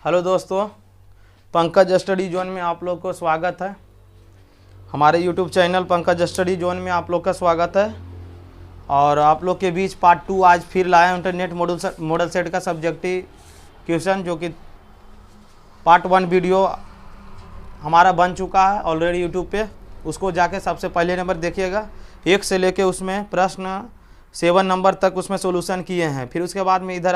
Hello दोस्तों, Pankaj study zone में आप लोग को स्वागत है। हमारे YouTube channel Pankaj study zone में आप लोग का स्वागत है। और आप लोग के बीच पार्ट 2 आज फिर लाया इंटरनेट मॉडल सेट का सब्जेक्टिव क्वेश्चन, जो कि पार्ट 1 वीडियो हमारा बन चुका है ऑलरेडी यूट्यूब पे। उसको जाके सबसे पहले नंबर देखिएगा, 1 से लेके उसमें प्रश्न 7 नंबर तक उसमें सोल्यूशन किए हैं। फिर उसके बाद में इधर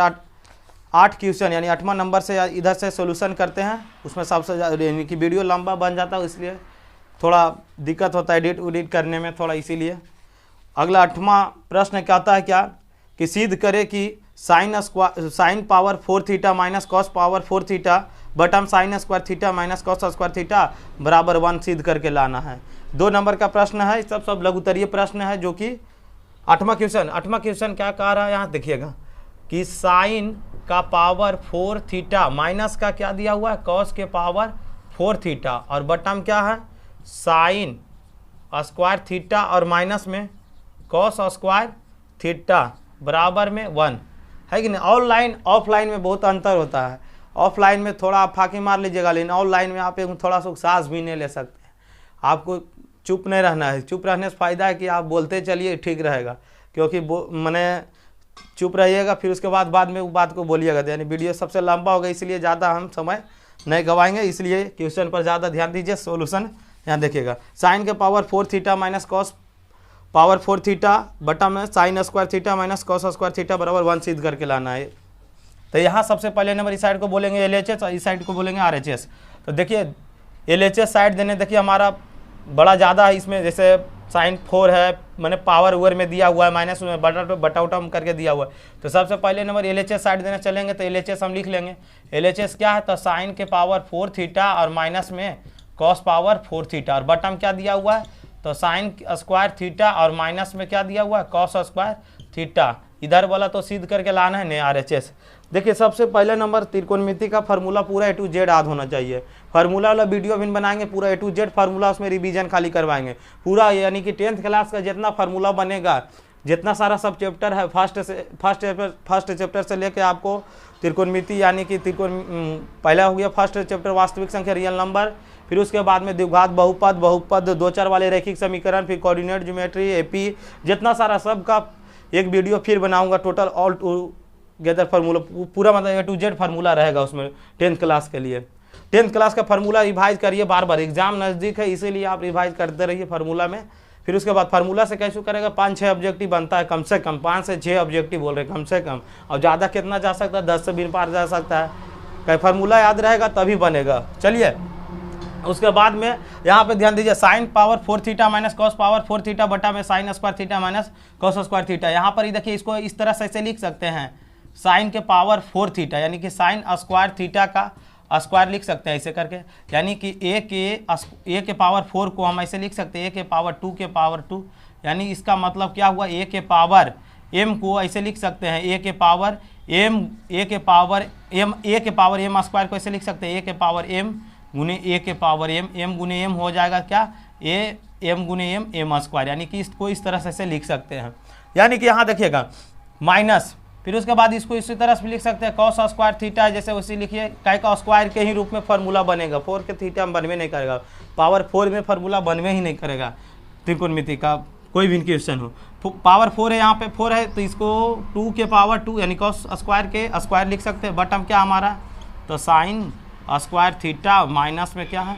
8 क्वेश्चन यानी 8वां नंबर से इधर से सोल्यूशन करते हैं। उसमें सबसे यानी कि वीडियो लंबा बन जाता है, इसलिए थोड़ा दिक्कत होता है एडिट करने में थोड़ा, इसीलिए। अगला 8वां प्रश्न कहता है क्या कि सिद्ध करे कि sine power 4 theta minus cos power 4 theta बटम sine square theta minus cos square theta बराबर 1 सिद्ध करके लाना है। 2 नंबर का प्रश्न है, सब लघुत्तरीय प्रश्न है, जो कि 8वां क्वेश्चन क्या कह रहा है यहाँ देखिएगा कि साइन का पावर 4 थीटा माइनस का क्या दिया हुआ है, कॉस के पावर 4 थीटा, और बटम क्या है साइन स्क्वायर थीटा और माइनस में कॉस स्क्वायर थीटा बराबर में 1 है कि नहीं। ऑनलाइन ऑफलाइन में बहुत अंतर होता है। ऑफलाइन में थोड़ा आप फाँकी मार लीजिएगा, लेकिन ऑनलाइन में आप एक थोड़ा सा सांस भी नहीं ले सकते हैं। आपको चुप नहीं रहना है। चुप रहने से फ़ायदा है कि आप बोलते चलिए, ठीक रहेगा, क्योंकि मैंने चुप रहिएगा फिर उसके बाद में वो बात को बोलिएगा, यानी वीडियो सबसे लंबा होगा, इसलिए ज़्यादा हम समय नहीं गवाएंगे। इसलिए क्वेश्चन पर ज़्यादा ध्यान दीजिए। सॉल्यूशन यहाँ देखिएगा, साइन के power 4 theta minus cos power 4 theta बटा में sign square theta minus cos square theta बराबर 1 सिद्ध करके लाना है। तो यहाँ सबसे पहले नंबर इस साइड को बोलेंगे LHS और इस साइड को बोलेंगे RHS। तो देखिए LHS साइड देने, देखिए हमारा बड़ा ज़्यादा है इसमें, जैसे साइन 4 है, मैंने पावर ओवर में दिया हुआ है, माइनस में बटा उटा करके दिया हुआ है। तो सबसे पहले नंबर LHS साइड देने चलेंगे, तो LHS हम लिख लेंगे। LHS क्या है, तो साइन के पावर 4 थीटा और माइनस में कॉस पावर 4 थीटा, और बटम क्या दिया हुआ है, तो साइन स्क्वायर थीटा और माइनस में क्या दिया हुआ है, कॉस स्क्वायर थीटा। इधर वाला तो सिद्ध करके लाना है नहीं RHS। देखिए सबसे पहले नंबर त्रिकोणमिति का फार्मूला पूरा A to Z याद होना चाहिए। फार्मूला वाला वीडियो भी बनाएंगे, पूरा A to Z फार्मूला, उसमें रिवीजन खाली करवाएंगे पूरा, यानी कि 10th क्लास का जितना फार्मूला बनेगा, जितना सारा सब चैप्टर है, फर्स्ट चैप्टर से लेके आपको त्रिकोणमिति, यानी कि पहला हो गया फर्स्ट चैप्टर वास्तविक संख्या रियल नंबर, फिर उसके बाद में द्विघात बहुपद 2-4 वाले रैखिक समीकरण, फिर कोऑर्डिनेट ज्योमेट्री, AP, जितना सारा सब का एक वीडियो फिर बनाऊंगा। टोटल ऑल टूगेदर फार्मूला पूरा, मतलब A to Z फार्मूला रहेगा उसमें 10th क्लास के लिए। 10th क्लास का फार्मूला रिवाइज करिए बार बार, एग्जाम नज़दीक है इसीलिए आप रिवाइज करते रहिए फार्मूला में। फिर उसके बाद फार्मूला से कैसे करेगा, 5-6 ऑब्जेक्टिव बनता है कम से कम, 5 से 6 ऑब्जेक्टिव बोल रहे कम से कम, और ज़्यादा कितना जा सकता है, 10 से भी पार जा सकता है। कहीं फार्मूला याद रहेगा तभी बनेगा। चलिए उसके बाद में यहाँ पे ध्यान दीजिए, sign power 4 theta minus cos power 4 theta बटा में sign square theta minus cos square theta. यहाँ पर ही देखिए इसको इस तरह से ऐसे लिख सकते हैं, साइन के पावर 4 थीटा यानी कि साइन स्क्वायर थीटा का स्क्वायर लिख सकते हैं ऐसे करके, यानी कि a के पावर 4 को हम ऐसे लिख सकते हैं a के पावर 2 के पावर 2, यानी इसका मतलब क्या हुआ, a के पावर m को ऐसे लिख सकते हैं a के पावर m स्क्वायर को ऐसे लिख सकते हैं a के पावर m गुने a के पावर m गुने m हो जाएगा क्या, m गुने m स्क्वायर, यानी कि इसको इस तरह से लिख सकते हैं। यानी कि यहाँ देखिएगा माइनस, फिर उसके बाद इसको इसी तरह से लिख सकते हैं कॉस स्क्वायर थीटा, जैसे उसी लिखिए, काय का स्क्वायर के ही रूप में फार्मूला बनेगा, 4 के थीटा में बनवे नहीं करेगा, पावर 4 में फार्मूला बनवे ही नहीं करेगा त्रिकोणमिति का कोई भी क्वेश्चन हो। पावर 4 है, यहाँ पे 4 है, तो इसको 2 के पावर 2 यानी कॉस स्क्वायर के स्क्वायर लिख सकते हैं। बटम क्या हमारा, तो साइन स्क्वायर थीटा माइनस में क्या है,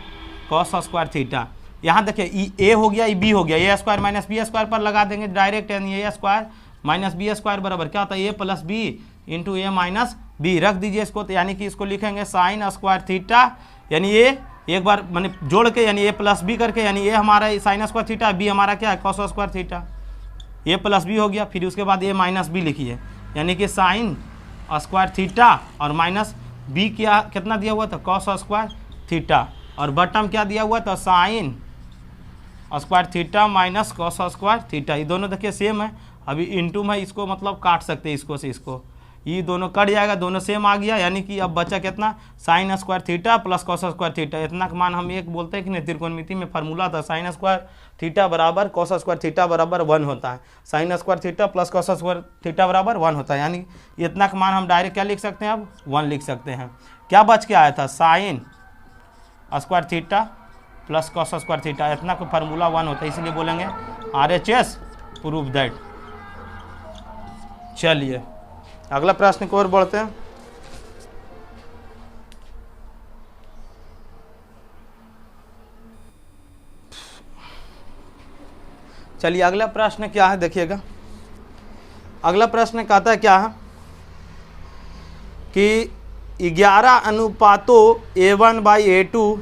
कॉस स्क्वायर थीटा। यहाँ देखिए ए हो गया, बी हो गया, a square minus b square पर लगा देंगे डायरेक्ट, यानी a square minus b square बराबर क्या होता है, a plus b into a minus b. रख दीजिए इसको, तो यानी कि इसको लिखेंगे साइन स्क्वायर थीटा, यानी a एक बार मैंने जोड़ के, यानी a प्लस बी करके, यानी a हमारा साइन स्क्वायर थीटा, b हमारा क्या है cos square theta, a plus b हो गया। फिर उसके बाद a माइनस बी लिखिए, यानी कि साइन स्क्वायर थीटा और माइनस बी कितना दिया हुआ था, कॉस स्क्वायर थीटा, और बटम क्या दिया हुआ था, sign square theta minus cos square theta. ये दोनों देखिए सेम है, अभी इंटू में इसको मतलब काट सकते हैं इसको से इसको, ये दोनों कट जाएगा, दोनों सेम आ गया, यानी कि अब बचा कितना, sign square theta plus cos square theta. इतना का मान हम एक बोलते हैं कि नहीं, त्रिकोणमिति में फार्मूला था साइन स्क्वायर थीटा बराबर कॉस स्क्वायर थीटा बराबर 1 होता है। Sign square theta plus cos square theta बराबर 1 होता है, यानी इतना का मान हम डायरेक्ट क्या लिख सकते हैं, अब 1 लिख सकते हैं। क्या बच के आया था, sign square theta plus cos square theta, इतना का फार्मूला 1 होता है, इसलिए बोलेंगे RHS प्रूव दैट। चलिए अगला प्रश्न की ओर बढ़ते हैं। चलिए अगला प्रश्न क्या है, देखिएगा। अगला प्रश्न कहता है क्या है कि 11 अनुपातों A1/A2,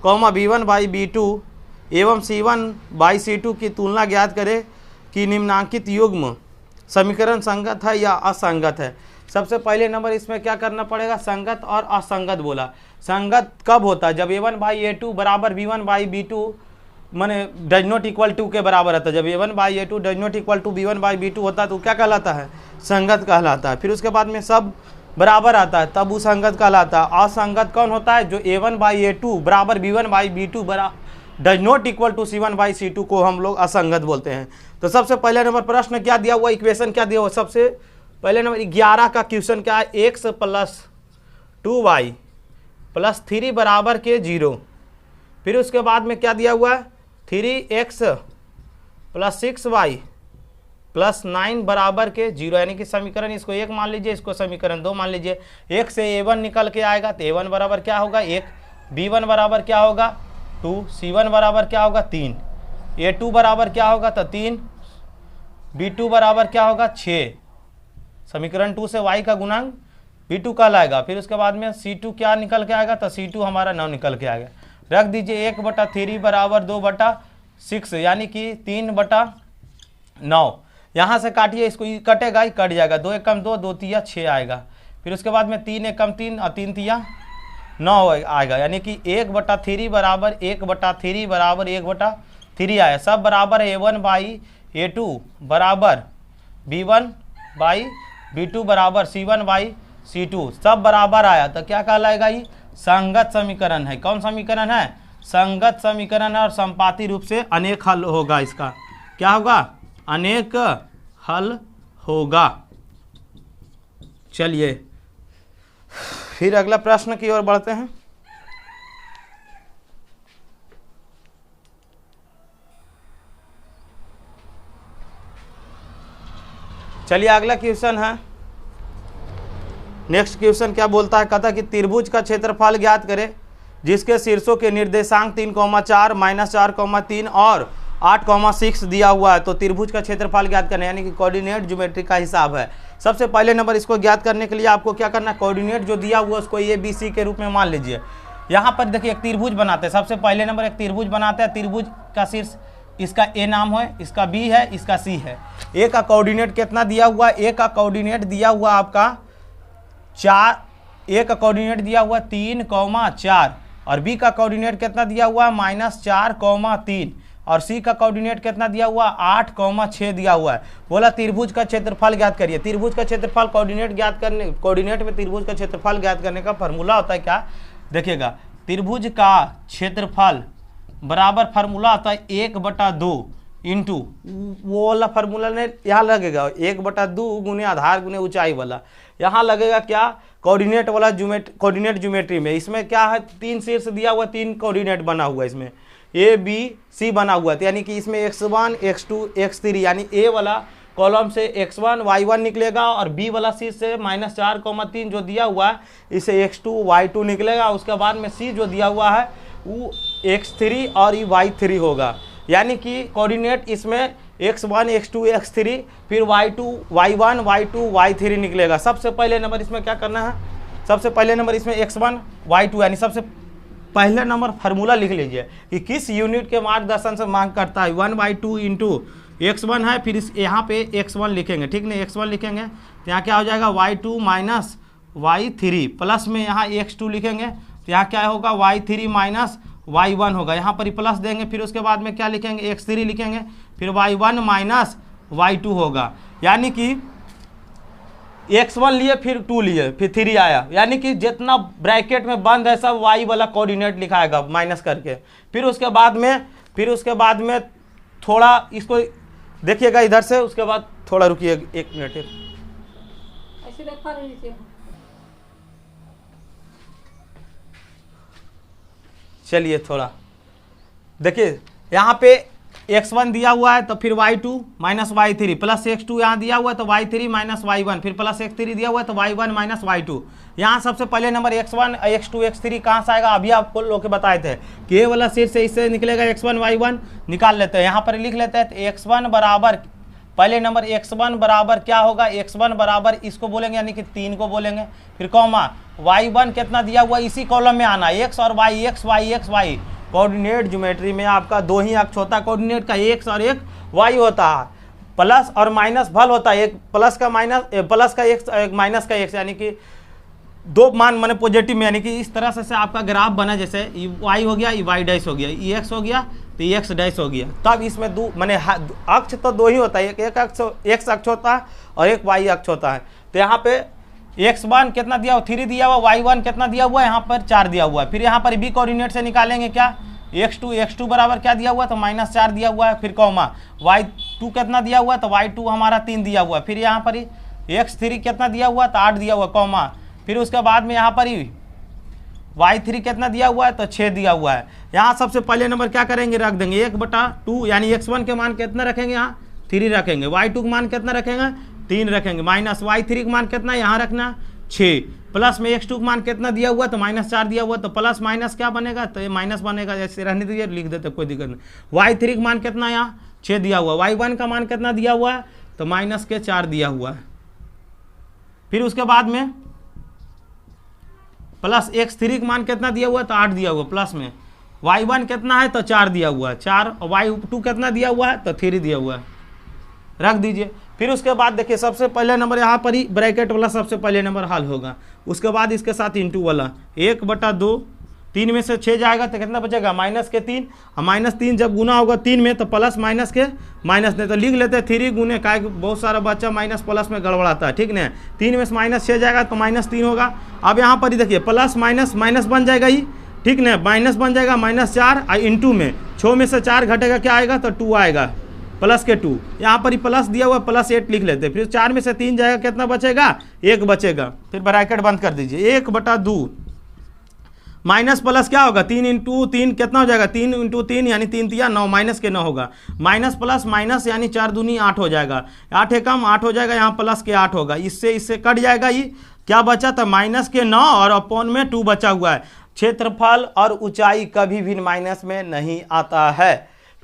B1/B2 एवं C1/C2 की तुलना ज्ञात करें कि निम्नांकित युग्म समीकरण संगत है या असंगत है। सबसे पहले नंबर इसमें क्या करना पड़ेगा, संगत और असंगत बोला। संगत कब होता है, जब A1/A2 बराबर B1/B2 माने डज नॉट इक्वल टू के बराबर होता है। जब A1/A2 does not equal to B1/B2 होता है तो क्या कहलाता है, संगत कहलाता है। फिर उसके बाद में सब बराबर आता है तब वो संगत कहलाता है। असंगत कौन होता है, जो A1/A2 बराबर B1/B2 does not equal to C1/C2 को हम लोग असंगत बोलते हैं। तो सबसे पहले नंबर प्रश्न क्या दिया हुआ, इक्वेशन क्या दिया हुआ, सबसे पहले नंबर 11 का क्वेश्चन क्या है, x + 2y + 3 बराबर के 0। फिर उसके बाद में क्या दिया हुआ है, 3x + 6y + 9 बराबर के 0, यानी कि समीकरण इसको 1 मान लीजिए, इसको समीकरण 2 मान लीजिए। 1 से A1 निकल के आएगा तो A1 बराबर क्या होगा 1, B1 बराबर क्या होगा 2, C1 बराबर क्या होगा 3, A2 बराबर क्या होगा तो 3, B2 बराबर क्या होगा 6। समीकरण 2 से y का गुणांक B2 कहलाएगा। फिर उसके बाद में C2 क्या निकल के आएगा तो C2 हमारा 9 निकल के आएगा। रख दीजिए 1/3 बराबर 2/6, यानी कि 3/9। यहाँ से काटिए, इसको कटेगा ही कट जाएगा, 2 एकम 2, 2 तिया 6 आएगा। फिर उसके बाद में 3 एकम 3 और 3 तिया 9 आएगा, यानी कि 1/3 बराबर 1/3 बराबर 1/3 आया। सब बराबर है A1/A2 बराबर B1/B2 बराबर C1/C2, सब बराबर आया तो क्या कहलाएगा, ये संगत समीकरण है। कौन समीकरण है, संगत समीकरण है, और संपाती रूप से अनेक हल होगा। इसका क्या होगा, अनेक हल होगा। चलिए फिर अगला प्रश्न की ओर बढ़ते हैं। चलिए अगला क्वेश्चन है, नेक्स्ट क्वेश्चन क्या बोलता है, कहता है कि त्रिभुज का क्षेत्रफल ज्ञात करें जिसके शीर्षों के निर्देशांक 3,4 -4,3 और 8,6 दिया हुआ है। तो त्रिभुज का क्षेत्रफल ज्ञात करना, यानी कि कोऑर्डिनेट ज्योमेट्री का हिसाब है। सबसे पहले नंबर इसको ज्ञात करने के लिए आपको क्या करना है, कोऑर्डिनेट जो दिया हुआ है उसको ABC के रूप में मान लीजिए। यहाँ पर देखिए एक त्रिभुज बनाते हैं। सबसे पहले नंबर एक त्रिभुज बनाते हैं। त्रिभुज का शीर्ष इसका A नाम है, इसका B है, इसका C है। A का कोऑर्डिनेट कितना दिया हुआ है, A का कोऑर्डिनेट दिया हुआ आपका 4, A का कोऑर्डिनेट दिया हुआ 3,4 और B का कोऑर्डिनेट कितना दिया हुआ है -4,3 और C का कोऑर्डिनेट कितना दिया हुआ 8,6 दिया हुआ है। बोला त्रिभुज का क्षेत्रफल ज्ञात करिए। त्रिभुज का क्षेत्रफल कोऑर्डिनेट ज्ञात करने, कोऑर्डिनेट में त्रिभुज का क्षेत्रफल ज्ञात करने का फॉर्मूला होता है क्या, देखिएगा त्रिभुज का क्षेत्रफल बराबर फार्मूला आता है 1/2 इंटू वो वाला फार्मूला ने यहाँ लगेगा 1/2 गुने आधार गुने ऊंचाई वाला। यहाँ लगेगा क्या, कोऑर्डिनेट वाला कोऑर्डिनेट ज्योमेट्री में। इसमें क्या है, 3 शीर्ष दिया हुआ, 3 कोऑर्डिनेट बना हुआ है, इसमें ABC बना हुआ है। तो यानी कि इसमें x1 x2 x3, यानी A वाला कॉलम से x1 y1 निकलेगा और B वाला शीर्ष से -4,3 जो दिया हुआ है इसे x2 y2 निकलेगा। उसके बाद में C जो दिया हुआ है वो x3 और ये y3 होगा। यानी कि कोऑर्डिनेट इसमें x1 x2 x3 फिर y2 y1 y2 y3 निकलेगा। सबसे पहले नंबर इसमें क्या करना है, सबसे पहले नंबर इसमें x1 y2, यानी सबसे पहले नंबर फार्मूला लिख लीजिए कि किस यूनिट के मार्गदर्शन से मांग करता है। 1/2 इंटू x1 है, फिर इस यहाँ पे x1 लिखेंगे, ठीक नहीं, x1 लिखेंगे तो यहाँ क्या हो जाएगा y2 माइनस y3 प्लस में यहाँ x2 लिखेंगे तो यहाँ क्या होगा y3 माइनस y1 होगा। यहाँ पर ही प्लस देंगे, फिर उसके बाद में क्या लिखेंगे x3 लिखेंगे, फिर y1 माइनस y2 होगा। यानी कि x1 लिए फिर 2 लिए फिर 3 आया, यानी कि जितना ब्रैकेट में बंद है सब y वाला कोऑर्डिनेट लिखाएगा माइनस करके। फिर उसके बाद में थोड़ा इसको देखिएगा इधर से, उसके बाद थोड़ा रुकिए 1 मिनट। ऐसे देखा रही थी। चलिए थोड़ा देखिए, यहाँ पे x1 दिया हुआ है तो फिर y2 minus y3 plus x2 यहाँ दिया हुआ है तो y3 माइनस y1 फिर प्लस x3 दिया हुआ है तो y1 माइनस y2। यहाँ सबसे पहले नंबर x1 x2 x3 कहाँ से आएगा, अभी आपको लोग के बताए थे कि ये वाला सीट से इससे निकलेगा x1 y1 निकाल लेते हैं। यहाँ पर लिख लेते हैं तो x1 बराबर पहले नंबर x1 बराबर क्या होगा, x1 बराबर इसको बोलेंगे यानी कि 3 को बोलेंगे, फिर कॉमा y1 कितना दिया हुआ इसी कॉलम में आना, x और y x y x y। Coordinate geometry में आपका 2 ही अक्ष होता है, कोऑर्डिनेट का x और एक y होता है, प्लस और माइनस भल होता है, एक प्लस का माइनस प्लस का x एक माइनस का x, यानी कि 2 मान माने पॉजिटिव में, यानी कि इस तरह से आपका ग्राफ बना, जैसे y हो गया y डैश हो गया, x हो गया तो x डैश हो गया। तब इसमें दो माने अक्ष तो 2 ही होता है, एक अक्ष x अक्ष होता है और एक y अक्ष होता है। तो यहाँ पे x1 कितना दिया हुआ 3 दिया हुआ, y1 कितना दिया हुआ है यहाँ पर 4 दिया हुआ है। फिर यहाँ पर b कोऑर्डिनेट से निकालेंगे क्या, x2 बराबर क्या दिया हुआ है तो -4 दिया हुआ है, फिर कॉमा y2 कितना दिया हुआ है तो y2 हमारा 3 दिया हुआ है, फिर यहाँ पर x3 कितना दिया हुआ है तो 8 दिया हुआ कॉमा, फिर उसके बाद में यहाँ पर ही y3 कितना दिया हुआ है तो 6 दिया हुआ है। यहाँ सबसे पहले नंबर क्या करेंगे, रख देंगे 1/2 यानी x1 के मान कितना रखेंगे यहाँ 3 रखेंगे, y2 का मान कितना रखेंगे 3 रखेंगे, माइनस y3 का मान कितना यहाँ रखना 6, प्लस में x2 का मान कितना दिया हुआ तो -4 दिया हुआ, तो प्लस माइनस क्या बनेगा तो ये माइनस बनेगा, जैसे रहने दीजिए लिख देते कोई दिक्कत नहीं। y3 का मान कितना यहाँ 6 दिया हुआ, y1 का मान कितना दिया हुआ है तो -4 दिया हुआ है। फिर उसके बाद में प्लस x3 का मान कितना दिया हुआ है तो 8 दिया हुआ, प्लस में y1 कितना है तो 4 दिया हुआ है 4, और y2 कितना दिया हुआ है तो 3 दिया हुआ है, रख दीजिए। फिर उसके बाद देखिए सबसे पहले नंबर यहाँ पर ही ब्रैकेट वाला सबसे पहले नंबर हल होगा, उसके बाद इसके साथ इंटू वाला 1/2, 3 में से 6 जाएगा तो कितना बचेगा -3, और -3 जब गुना होगा 3 में तो प्लस माइनस के माइनस नहीं, तो लिख लेते हैं 3 गुने का, बहुत सारा बच्चा माइनस प्लस में गड़बड़ाता है, ठीक ना। 3 में से -6 जाएगा तो -3 होगा। अब यहाँ पर ही देखिए प्लस माइनस माइनस बन जाएगा ही, ठीक ना, माइनस बन जाएगा -4 और इंटू में 6 में से 4 घटेगा क्या आएगा तो 2 आएगा, प्लस के 2, यहाँ पर ही प्लस दिया हुआ +8 लिख लेते हैं। फिर 4 में से 3 जाएगा कितना बचेगा 1 बचेगा, फिर ब्रैकेट बंद कर दीजिए 1/2 माइनस प्लस क्या होगा 3 × 3 कितना हो जाएगा 3 × 3 यानी 3 तिया 9, माइनस के 9 होगा, माइनस प्लस माइनस यानी 4 दूनी 8 हो जाएगा, 8 एकम 8 हो जाएगा, यहाँ प्लस के 8 होगा, इससे कट जाएगा, ये क्या बचा था माइनस के 9 और अपॉन में 2 बचा हुआ है। क्षेत्रफल और ऊंचाई कभी भी माइनस में नहीं आता है।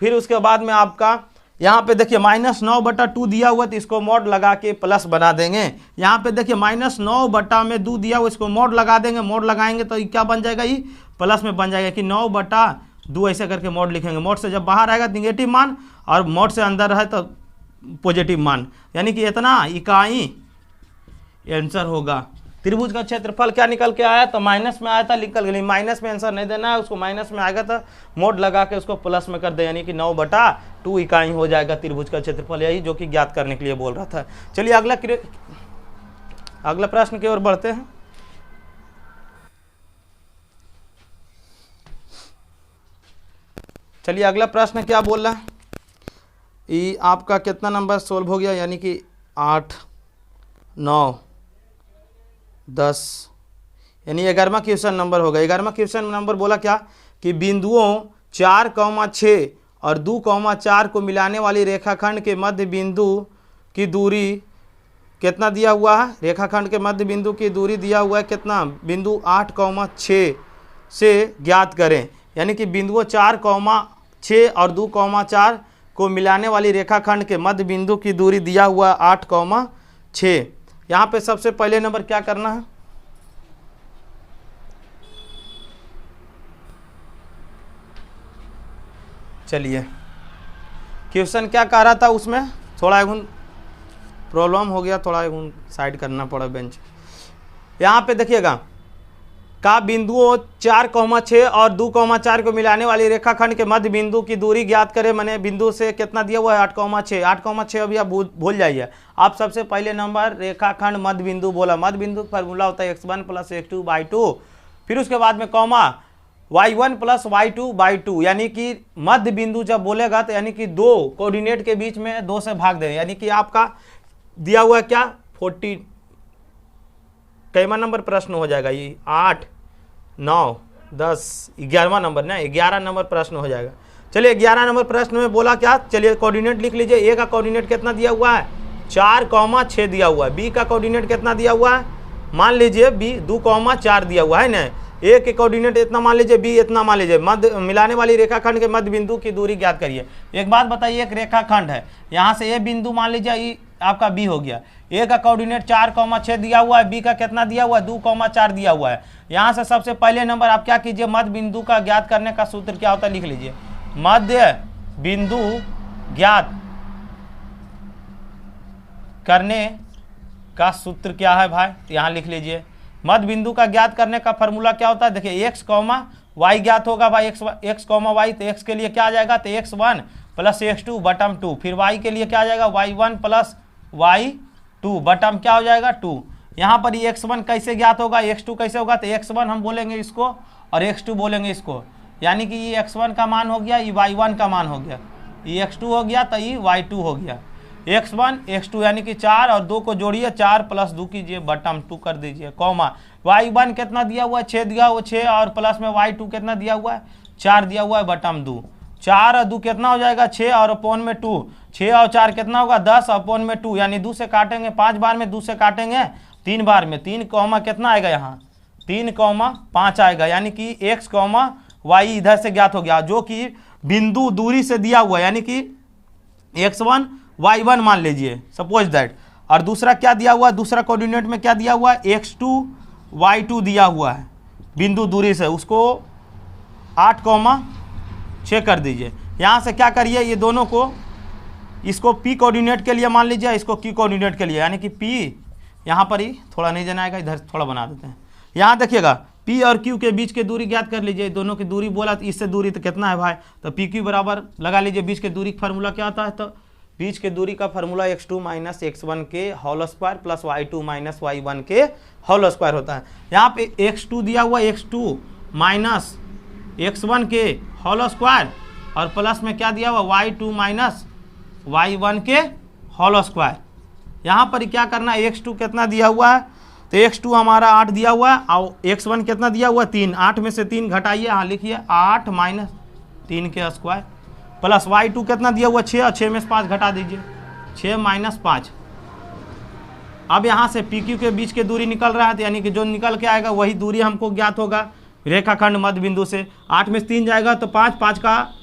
फिर उसके बाद में आपका यहाँ पे देखिए -9/2 दिया हुआ तो इसको मॉड लगा के प्लस बना देंगे। यहाँ पे देखिए -9/2 दिया हुआ, इसको मॉड लगा देंगे, मॉड लगाएंगे तो ये क्या बन जाएगा, ये प्लस में बन जाएगा कि 9/2 ऐसे करके मॉड लिखेंगे। मॉड से जब बाहर आएगा निगेटिव मान और मॉड से अंदर है तो पॉजिटिव मान, यानी कि इतना इकाई आंसर होगा। त्रिभुज का क्षेत्रफल क्या निकल के आया तो माइनस में आया था, निकल गया, माइनस में आंसर नहीं देना है उसको, माइनस में आएगा तो मोड लगा के उसको प्लस में कर दे, यानी कि 9/2 इकाई हो जाएगा त्रिभुज का क्षेत्रफल, यही जो कि ज्ञात करने के लिए बोल रहा था। चलिए अगला प्रश्न की ओर बढ़ते हैं। चलिए अगला प्रश्न क्या बोल रहा है, ये आपका कितना नंबर सोल्व हो गया, यानी कि 8, 9, 10 यानी 11वां क्वेश्चन नंबर होगा। 11वां क्वेश्चन नंबर बोला क्या कि बिंदुओं 4,6 और 2,4 को मिलाने वाली रेखाखंड के मध्य बिंदु की दूरी कितना दिया हुआ है, रेखाखंड के मध्य बिंदु की दूरी दिया हुआ है कितना, बिंदु 8,6 से ज्ञात करें। यानी कि बिंदुओं 4,6 और 2,4 को मिलाने वाली रेखाखंड के मध्य बिंदु की दूरी दिया हुआ 8,6। यहाँ पे सबसे पहले नंबर क्या करना है, चलिए क्वेश्चन क्या कह रहा था उसमें, थोड़ा प्रॉब्लम हो गया, थोड़ा साइड करना पड़ा बेंच। यहाँ पे देखिएगा का बिंदुओं 4,6 और 2,4 को मिलाने वाली रेखाखंड के मध्य बिंदु की दूरी ज्ञात करें। मैंने बिंदु से कितना दिया हुआ है 8,6। 8,6 अभी आप भूल जाइए। आप सबसे पहले नंबर रेखाखंड मध्य बिंदु बोला। मध्य बिंदु फॉर्मूला होता है x1 + x2/2। फिर उसके बाद में कॉमा y1 + y2/2, यानी कि मध्य बिंदु जब बोलेगा तो यानी कि दो कोऑर्डिनेट के बीच में 2 से भाग दें, यानी कि आपका दिया हुआ क्या 40 कैमा नंबर प्रश्न हो जाएगा ये 8, 9, 10, 11वां नंबर ना 11 नंबर प्रश्न हो जाएगा। चलिए 11 नंबर प्रश्न में बोला क्या, चलिए कोऑर्डिनेट लिख लीजिए। ए का कोऑर्डिनेट कितना दिया हुआ है 4,6 दिया हुआ है। बी का कोऑर्डिनेट कितना दिया हुआ है, मान लीजिए बी 2,4 दिया हुआ है ना। ए के कोऑर्डिनेट इतना मान लीजिए, बी इतना मान लीजिए। मध्य मिलाने वाली रेखाखंड के मध्य बिंदु की दूरी ज्ञात करिए। एक बात बताइए, एक रेखाखंड है, यहाँ से ए बिंदु मान लीजिए ये आपका बी हो गया। ए का कोऑर्डिनेट 4,6 दिया हुआ है, बी का कितना दिया हुआ है 2,4 दिया हुआ है। यहाँ से सबसे पहले नंबर आप क्या कीजिए, मध्य बिंदु का ज्ञात करने का सूत्र क्या होता है लिख लीजिए। मध्य बिंदु ज्ञात करने का सूत्र क्या है भाई, यहाँ लिख लीजिए। मध्य बिंदु का ज्ञात करने का फॉर्मूला क्या होता है, देखिए x, y ज्ञात होगा भाई, x, y, तो x के लिए क्या आ जाएगा तो x1 + x2 बटम 2। फिर y के लिए क्या आ जाएगा y1 + y2 बटम क्या हो जाएगा 2। यहाँ पर ये x1 कैसे ज्ञात होगा, x2 कैसे होगा, तो x1 हम बोलेंगे इसको और x2 बोलेंगे इसको, यानी कि ये x1 का मान हो गया, ये y1 का मान हो गया, ये x2 हो गया तो ये y2 हो गया। x1 x2 यानी कि 4 और 2 को जोड़िए, 4 + 2 कीजिए बटम 2 कर दीजिए, कॉमा y1 कितना दिया हुआ है 6 दिया हुआ 6 और प्लस में y2 कितना दिया हुआ है 4 दिया हुआ है बटम 2। 4 और 2 कितना हो जाएगा 6 और अपॉन में 2, 6 और 4 कितना होगा 10 अपॉन में 2, यानी 2 से काटेंगे 5 बार में, 2 से काटेंगे 3 बार में, 3 कॉमा कितना आएगा यहाँ 3,5 आएगा, यानी कि x, y इधर से ज्ञात हो गया, जो कि बिंदु दूरी से दिया हुआ है, यानी कि x1 y1 मान लीजिए सपोज दैट। और दूसरा क्या दिया हुआ है, दूसरा कोऑर्डिनेट में क्या दिया हुआ है x2 y2 दिया हुआ है बिंदु दूरी से, उसको 8,6 कर दीजिए। यहाँ से क्या करिए, ये दोनों को, इसको p कोऑर्डिनेट के लिए मान लीजिए, इसको q कोऑर्डिनेट के लिए, यानी कि p यहाँ पर ही थोड़ा नहीं जाना आएगा, इधर थोड़ा बना देते हैं। यहाँ देखिएगा p और q के बीच के दूरी ज्ञात कर लीजिए। दोनों की दूरी बोला तो इससे दूरी तो कितना है भाई, तो PQ बराबर लगा लीजिए। बीच के दूरी का फार्मूला क्या होता है, तो बीच के दूरी का फार्मूला x2 - x1 के whole square plus y2 - y1 के होल स्क्वायर होता है। यहाँ पे x2 दिया हुआ x2 - x1 के होल स्क्वायर और प्लस में क्या दिया हुआ y2 - y1 के होल स्क्वायर। यहाँ पर क्या करना है, x2 कितना दिया हुआ है, तो x2 हमारा 8 दिया हुआ है और x1 कितना दिया हुआ है 3। 8 में से 3 घटाइए, हाँ लिखिए 8 - 3 के स्क्वायर प्लस y2 कितना दिया हुआ 6 और 6 में से 5 घटा दीजिए, 6 - 5। अब यहाँ से PQ के बीच के दूरी निकल रहा है, तो यानी कि जो निकल के आएगा वही दूरी हमको ज्ञात होगा रेखाखंड मध्य बिंदु से। 8 में से 3 जाएगा तो 5, 5 का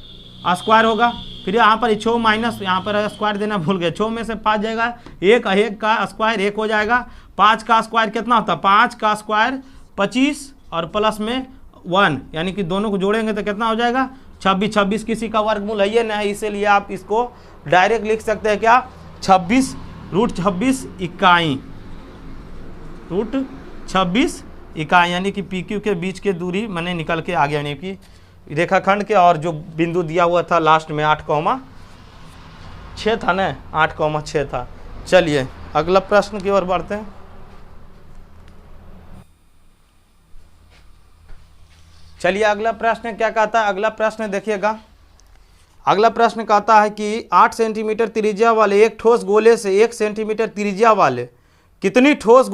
स्क्वायर होगा। फिर यहाँ पर 6 माइनस, यहाँ पर स्क्वायर देना भूल गए, 6 में से 5 जाएगा, 1 का स्क्वायर 1 हो जाएगा। 5 का स्क्वायर कितना होता है, 5 का स्क्वायर 25 और प्लस में 1, यानी कि दोनों को जोड़ेंगे तो कितना हो जाएगा 26। 26 किसी का वर्गमूल है ये नहीं, इसीलिए आप इसको डायरेक्ट लिख सकते हैं क्या 26 √26 इकाई, √26 इकाई, यानी कि PQ के बीच के दूरी मैंने निकल के आ गया, यानी कि रेखाखंड के और जो बिंदु दिया हुआ था लास्ट में 8,6 था ना, 8,6 था। चलिए अगला प्रश्न की ओर बढ़ते हैं। चलिए अगला प्रश्न क्या कहता है, अगला प्रश्न देखिएगा। अगला प्रश्न कहता है कि 8 सेंटीमीटर त्रिज्या वाले एक ठोस गोले से 1 सेंटीमीटर त्रिज्या वाले कितनी ठोस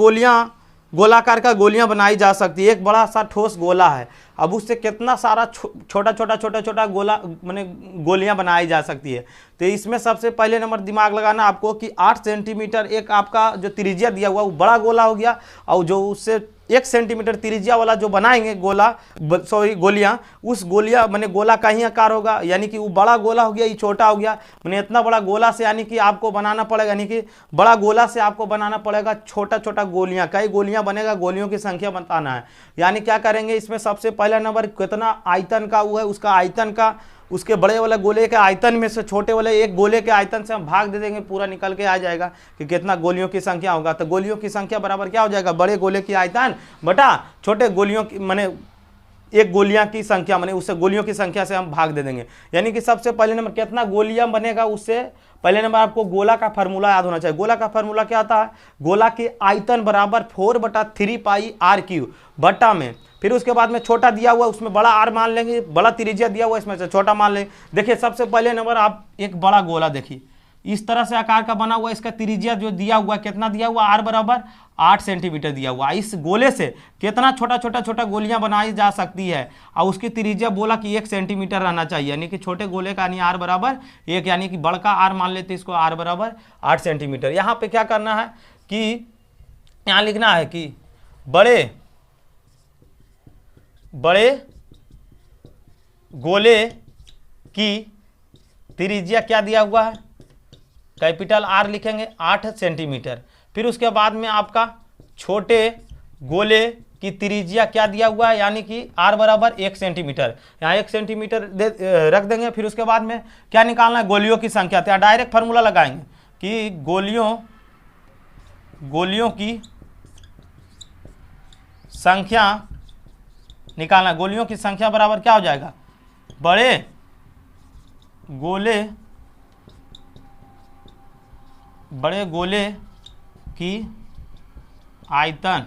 गोलाकार का गोलियां बनाई जा सकती है। एक बड़ा सा ठोस गोला है, अब उससे कितना सारा छोटा छोटा गोला माने गोलियां बनाई जा सकती है। तो इसमें सबसे पहले नंबर दिमाग लगाना आपको कि 8 सेंटीमीटर एक आपका जो त्रिज्या दिया हुआ वो बड़ा गोला हो गया, और जो उससे 1 सेंटीमीटर त्रिज्या वाला जो बनाएंगे गोलियां, उस गोलियां माने गोला का ही आकार होगा, यानी कि वो बड़ा गोला हो गया, ये छोटा हो गया। माने इतना बड़ा गोला से यानी कि आपको बनाना पड़ेगा, यानी कि बड़ा गोला से आपको बनाना पड़ेगा छोटा छोटा गोलियां। कई गोलियां बनेगा, गोलियों की संख्या बताना है। यानी क्या करेंगे, इसमें सबसे पहला नंबर कितना आयतन का वो है, उसका आयतन का उसके बड़े वाले गोले के आयतन में से छोटे वाले एक गोले के आयतन से हम भाग दे देंगे, पूरा निकल के आ जाएगा कि कितना गोलियों की संख्या होगा। तो गोलियों की संख्या बराबर क्या हो जाएगा, बड़े गोले की आयतन बटा छोटे गोलियों की माने एक गोलियां की संख्या, माने उससे गोलियों की संख्या से हम भाग दे देंगे। यानी कि सबसे पहले नंबर कितना गोलियां बनेगा, उससे पहले नंबर आपको गोला का फार्मूला याद होना चाहिए। गोला का फार्मूला क्या आता है, गोला की आयतन बराबर 4/3 पाई आर क्यूब बटा में, फिर उसके बाद में छोटा दिया हुआ उसमें बड़ा आर मान लेंगे, बड़ा त्रिज्या दिया हुआ इसमें से छोटा मान लेंगे। देखिए सबसे पहले नंबर आप एक बड़ा गोला देखिए इस तरह से आकार का बना हुआ, इसका त्रिज्या जो दिया हुआ कितना दिया हुआ, आर बराबर 8 सेंटीमीटर दिया हुआ। इस गोले से कितना छोटा गोलियां बनाई जा सकती है और उसकी त्रिज्या बोला कि 1 सेंटीमीटर रहना चाहिए, यानी कि छोटे गोले का यानी आर बराबर 1, यानी कि बड़ का आर मान लेते इसको आर बराबर 8 सेंटीमीटर। यहाँ पे क्या करना है कि यहाँ लिखना है कि बड़े गोले की त्रिज्या क्या दिया हुआ है, कैपिटल आर लिखेंगे 8 सेंटीमीटर। फिर उसके बाद में आपका छोटे गोले की त्रिज्या क्या दिया हुआ है, यानी कि आर बराबर 1 सेंटीमीटर, यहाँ 1 सेंटीमीटर रख देंगे। फिर उसके बाद में क्या निकालना है, गोलियों की संख्या। तो यहाँ डायरेक्ट फार्मूला लगाएंगे कि गोलियों की संख्या निकालना, गोलियों की संख्या बराबर क्या हो जाएगा, बड़े गोले की आयतन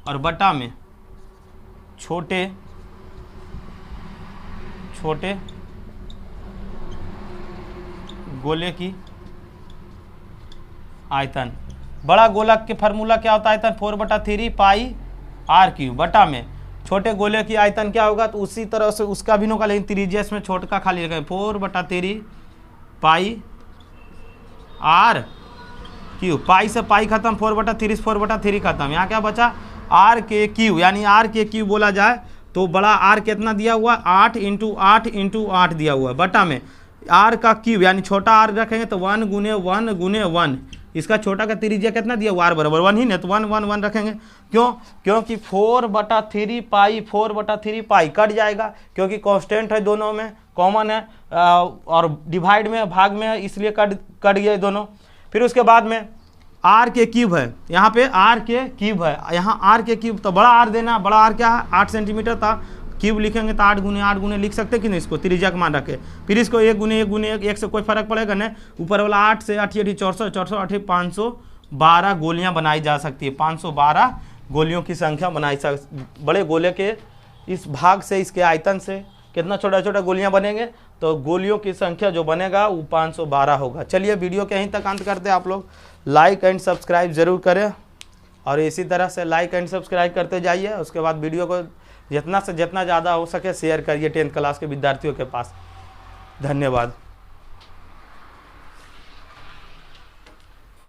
और बटा में छोटे गोले की आयतन। बड़ा गोला के फार्मूला क्या होता है, आयतन 4/3 पाई आर क्यूब बटा में छोटे गोले की आयतन क्या होगा, तो उसी तरह से उसका भी होगा, लेकिन त्रिज्या इसमें छोटे का खाली रखें 4/3 पाई आर क्यूब। पाई से पाई खत्म, 4/3 से 4/3 खत्म। यहाँ क्या बचा, आर के क्यूब, यानी आर के क्यूब बोला जाए तो बड़ा आर कितना दिया हुआ, 8 × 8 × 8 दिया हुआ है बटा में आर का क्यूब, यानी छोटा आर रखेंगे तो 1 × 1 × 1। इसका छोटा का त्रिज्या कितना दिया हुआ, आर बराबर 1 ही नहीं, तो 1 1 1 रखेंगे। क्यों, क्योंकि 4/3 पाई 4/3 पाई कट जाएगा, क्योंकि कांस्टेंट है दोनों में, कॉमन है और डिवाइड में भाग में है, इसलिए कट गए दोनों। फिर उसके बाद में आर के क्यूब है, यहाँ पे आर के क्यूब है, यहाँ आर के क्यूब, तो बड़ा आर देना, बड़ा आर क्या है 8 सेंटीमीटर था, क्यूब लिखेंगे तो 8 × 8 × लिख सकते कि नहीं, इसको त्रिज्या का मान रखे। फिर इसको 1 × 1 × 1 से कोई फर्क पड़ेगा नहीं, ऊपर वाला 8 से 8 400 400 8 512 गोलियां बनाई जा सकती है, 512 गोलियों की संख्या बनाई बड़े गोले के इस भाग से, इसके आयतन से कितना छोटा गोलियां बनेंगे, तो गोलियों की संख्या जो बनेगा वो 512 होगा। चलिए वीडियो के यहीं तक अंत करते हैं। आप लोग लाइक एंड सब्सक्राइब जरूर करें और इसी तरह से लाइक एंड सब्सक्राइब करते जाइए। उसके बाद वीडियो को जितना से जितना ज़्यादा हो सके शेयर करिए 10th क्लास के विद्यार्थियों के पास। धन्यवाद।